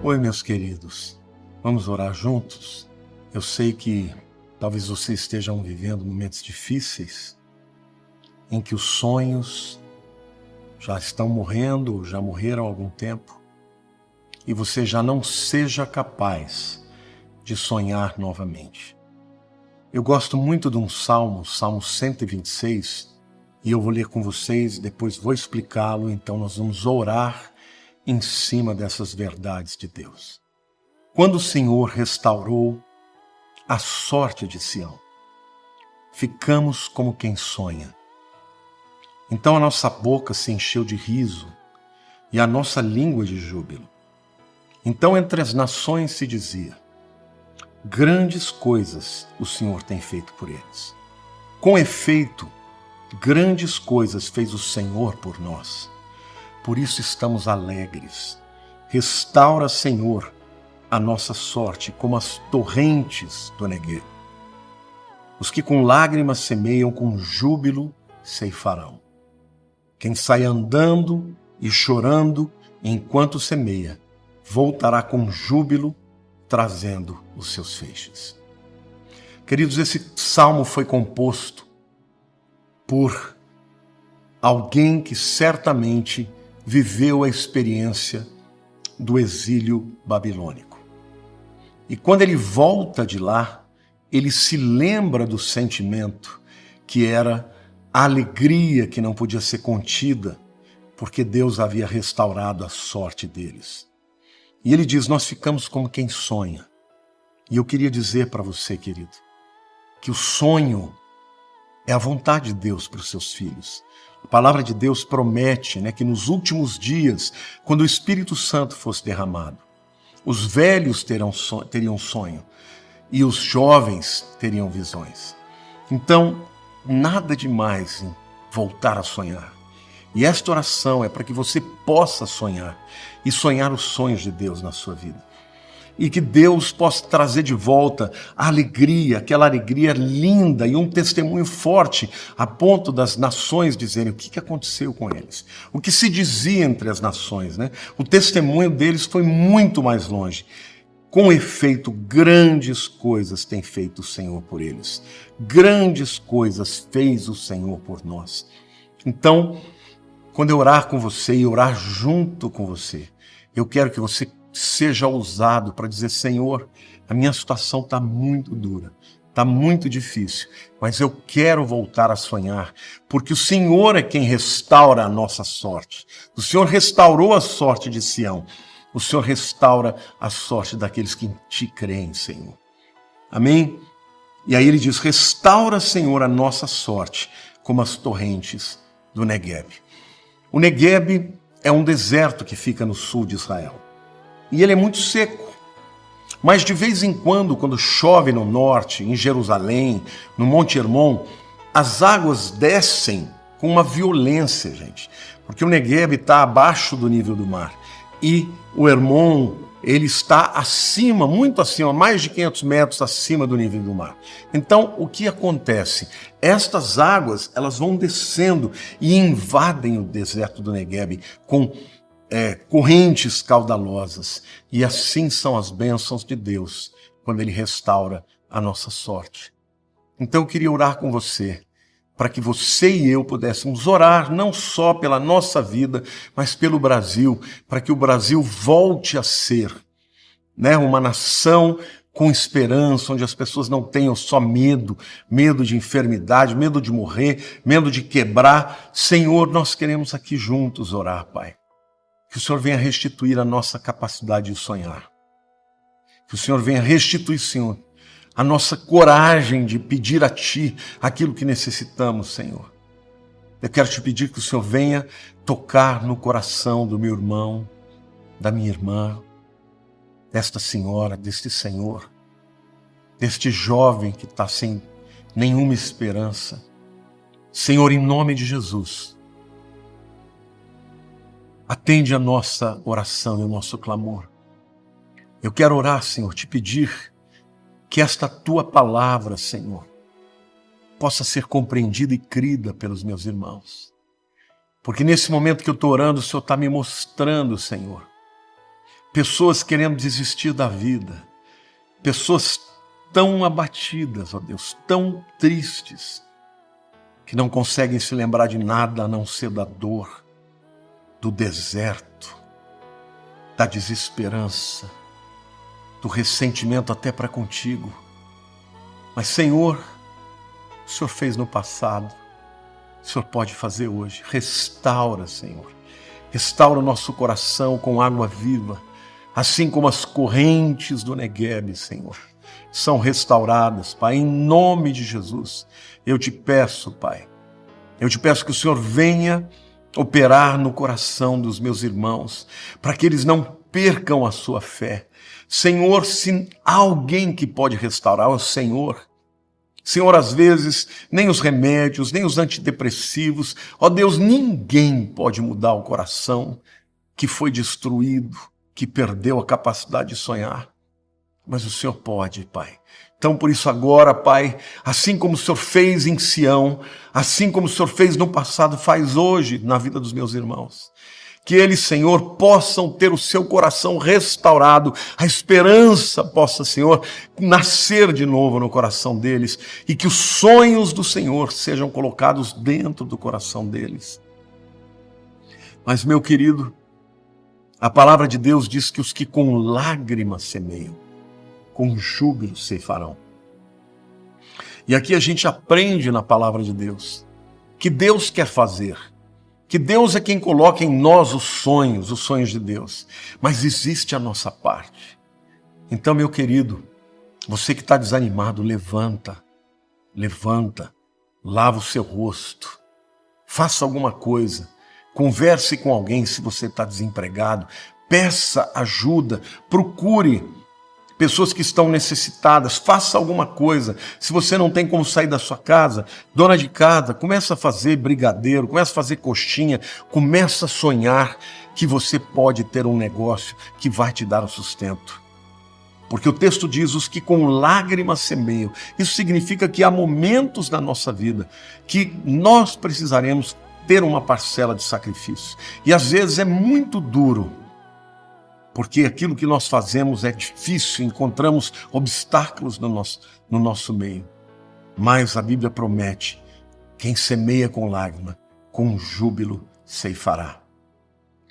Oi, meus queridos. Vamos orar juntos? Eu sei que talvez vocês estejam vivendo momentos difíceis, em que os sonhos já estão morrendo, ou já morreram há algum tempo, e você já não seja capaz de sonhar novamente. Eu gosto muito de um salmo, Salmo 126, e eu vou ler com vocês, depois vou explicá-lo, então nós vamos orar em cima dessas verdades de Deus. Quando o Senhor restaurou a sorte de Sião, ficamos como quem sonha. Então a nossa boca se encheu de riso e a nossa língua de júbilo. Então entre as nações se dizia: grandes coisas o Senhor tem feito por eles. Com efeito, grandes coisas fez o Senhor por nós. Por isso estamos alegres. Restaura, Senhor, a nossa sorte como as torrentes do Negueb. Os que com lágrimas semeiam, com júbilo ceifarão. Quem sai andando e chorando enquanto semeia, voltará com júbilo, trazendo os seus feixes. Queridos, esse salmo foi composto por alguém que certamente viveu a experiência do exílio babilônico. E quando ele volta de lá, ele se lembra do sentimento que era a alegria que não podia ser contida, porque Deus havia restaurado a sorte deles. E ele diz: nós ficamos como quem sonha. E eu queria dizer para você, querido, que o sonho é a vontade de Deus para os seus filhos. A palavra de Deus promete, que nos últimos dias, quando o Espírito Santo fosse derramado, os velhos teriam sonho e os jovens teriam visões. Então, nada demais em voltar a sonhar. E esta oração é para que você possa sonhar e sonhar os sonhos de Deus na sua vida. E que Deus possa trazer de volta a alegria, aquela alegria linda e um testemunho forte a ponto das nações dizerem o que aconteceu com eles. O que se dizia entre as nações, O testemunho deles foi muito mais longe. Com efeito, grandes coisas tem feito o Senhor por eles. Grandes coisas fez o Senhor por nós. Então, quando eu orar com você e orar junto com você, eu quero que você seja ousado para dizer: Senhor, a minha situação está muito dura, está muito difícil, mas eu quero voltar a sonhar, porque o Senhor é quem restaura a nossa sorte. O Senhor restaurou a sorte de Sião, o Senhor restaura a sorte daqueles que em Ti creem, Senhor. Amém? E aí ele diz: restaura, Senhor, a nossa sorte, como as torrentes do Negueb. O Negueb é um deserto que fica no sul de Israel. E ele é muito seco. Mas de vez em quando chove no norte, em Jerusalém, no Monte Hermon, as águas descem com uma violência, gente. Porque o Negueb está abaixo do nível do mar. E o Hermon, ele está acima, muito acima, mais de 500 metros acima do nível do mar. Então, o que acontece? Estas águas, elas vão descendo e invadem o deserto do Negueb com correntes caudalosas. E assim são as bênçãos de Deus, quando Ele restaura a nossa sorte. Então eu queria orar com você, para que você e eu pudéssemos orar não só pela nossa vida, mas pelo Brasil, para que o Brasil volte a ser uma nação com esperança, onde as pessoas não tenham só medo de enfermidade, medo de morrer, medo de quebrar. Senhor, nós queremos aqui juntos orar, Pai. Que o Senhor venha restituir a nossa capacidade de sonhar. Que o Senhor venha restituir, Senhor, a nossa coragem de pedir a Ti aquilo que necessitamos, Senhor. Eu quero te pedir que o Senhor venha tocar no coração do meu irmão, da minha irmã, desta senhora, deste senhor, deste jovem que está sem nenhuma esperança. Senhor, em nome de Jesus, atende a nossa oração e o nosso clamor. Eu quero orar, Senhor, te pedir que esta Tua palavra, Senhor, possa ser compreendida e crida pelos meus irmãos. Porque nesse momento que eu estou orando, o Senhor está me mostrando, Senhor, pessoas querendo desistir da vida, pessoas tão abatidas, ó Deus, tão tristes, que não conseguem se lembrar de nada a não ser da dor, do deserto, da desesperança, do ressentimento até para contigo. Mas, Senhor, o Senhor fez no passado, o Senhor pode fazer hoje. Restaura, Senhor. Restaura o nosso coração com água viva, assim como as correntes do Neguebe, Senhor, são restauradas, Pai, em nome de Jesus. Eu te peço, Pai, eu te peço que o Senhor venha operar no coração dos meus irmãos, para que eles não percam a sua fé. Senhor, se há alguém que pode restaurar, é o Senhor. Senhor, às vezes, nem os remédios, nem os antidepressivos, ó Deus, ninguém pode mudar o coração que foi destruído, que perdeu a capacidade de sonhar. Mas o Senhor pode, Pai. Então, por isso agora, Pai, assim como o Senhor fez em Sião, assim como o Senhor fez no passado, faz hoje na vida dos meus irmãos. Que eles, Senhor, possam ter o seu coração restaurado, a esperança possa, Senhor, nascer de novo no coração deles e que os sonhos do Senhor sejam colocados dentro do coração deles. Mas, meu querido, a palavra de Deus diz que os que com lágrimas semeiam, com júbilo ceifarão. E aqui a gente aprende na palavra de Deus que Deus quer fazer, que Deus é quem coloca em nós os sonhos de Deus, mas existe a nossa parte. Então, meu querido, você que está desanimado, levanta, lava o seu rosto, faça alguma coisa, converse com alguém se você está desempregado, peça ajuda, procure pessoas que estão necessitadas, faça alguma coisa. Se você não tem como sair da sua casa, dona de casa, começa a fazer brigadeiro, começa a fazer coxinha, começa a sonhar que você pode ter um negócio que vai te dar o sustento. Porque o texto diz, os que com lágrimas semeiam. Isso significa que há momentos na nossa vida que nós precisaremos ter uma parcela de sacrifício. E às vezes é muito duro, porque aquilo que nós fazemos é difícil, encontramos obstáculos no nosso meio. Mas a Bíblia promete, quem semeia com lágrima, com júbilo ceifará.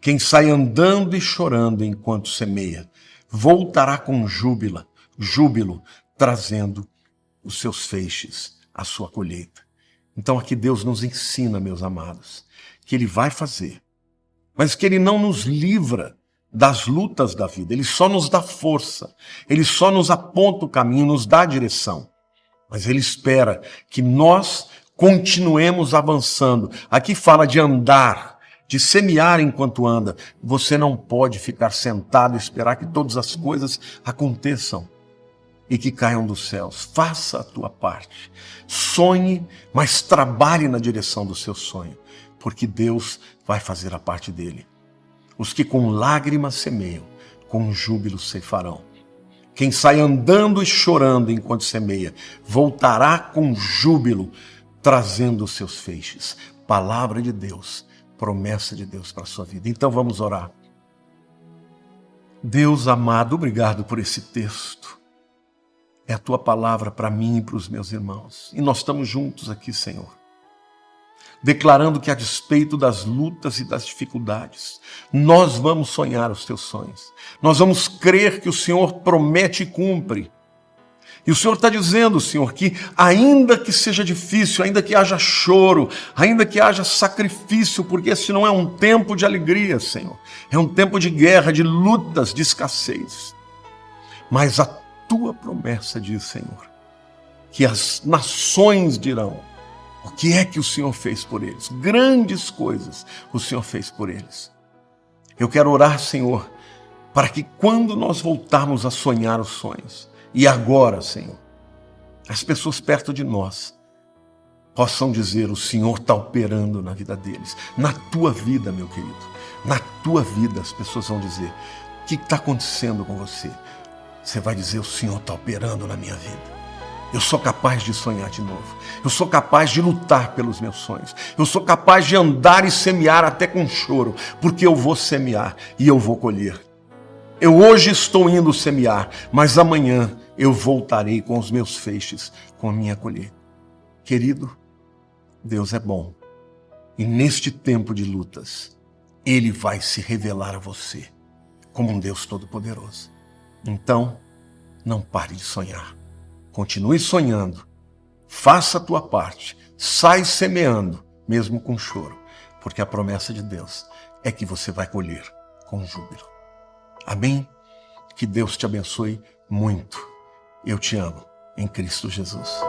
Quem sai andando e chorando enquanto semeia, voltará com júbilo, trazendo os seus feixes, a sua colheita. Então aqui Deus nos ensina, meus amados, que Ele vai fazer, mas que Ele não nos livra das lutas da vida. Ele só nos dá força, Ele só nos aponta o caminho, nos dá a direção. Mas Ele espera que nós continuemos avançando. Aqui fala de andar, de semear enquanto anda. Você não pode ficar sentado e esperar que todas as coisas aconteçam e que caiam dos céus. Faça a tua parte. Sonhe, mas trabalhe na direção do seu sonho, porque Deus vai fazer a parte dele. Os que com lágrimas semeiam, com júbilo ceifarão. Quem sai andando e chorando enquanto semeia, voltará com júbilo, trazendo os seus feixes. Palavra de Deus, promessa de Deus para a sua vida. Então vamos orar. Deus amado, obrigado por esse texto. É a tua palavra para mim e para os meus irmãos. E nós estamos juntos aqui, Senhor, declarando que a despeito das lutas e das dificuldades, nós vamos sonhar os teus sonhos. Nós vamos crer que o Senhor promete e cumpre. E o Senhor está dizendo, Senhor, que ainda que seja difícil, ainda que haja choro, ainda que haja sacrifício, porque esse não é um tempo de alegria, Senhor. É um tempo de guerra, de lutas, de escassez. Mas a tua promessa diz, Senhor, que as nações dirão, o que é que o Senhor fez por eles? Grandes coisas o Senhor fez por eles. Eu quero orar, Senhor, para que quando nós voltarmos a sonhar os sonhos, e agora, Senhor, as pessoas perto de nós possam dizer, o Senhor está operando na vida deles. Na tua vida, meu querido, na tua vida as pessoas vão dizer, o que está acontecendo com você? Você vai dizer, o Senhor está operando na minha vida. Eu sou capaz de sonhar de novo. Eu sou capaz de lutar pelos meus sonhos. Eu sou capaz de andar e semear até com choro, porque eu vou semear e eu vou colher. Eu hoje estou indo semear, mas amanhã eu voltarei com os meus feixes, com a minha colheita. Querido, Deus é bom. E neste tempo de lutas, Ele vai se revelar a você como um Deus todo-poderoso. Então, não pare de sonhar. Continue sonhando. Faça a tua parte. Sai semeando, mesmo com choro. Porque a promessa de Deus é que você vai colher com júbilo. Amém? Que Deus te abençoe muito. Eu te amo em Cristo Jesus.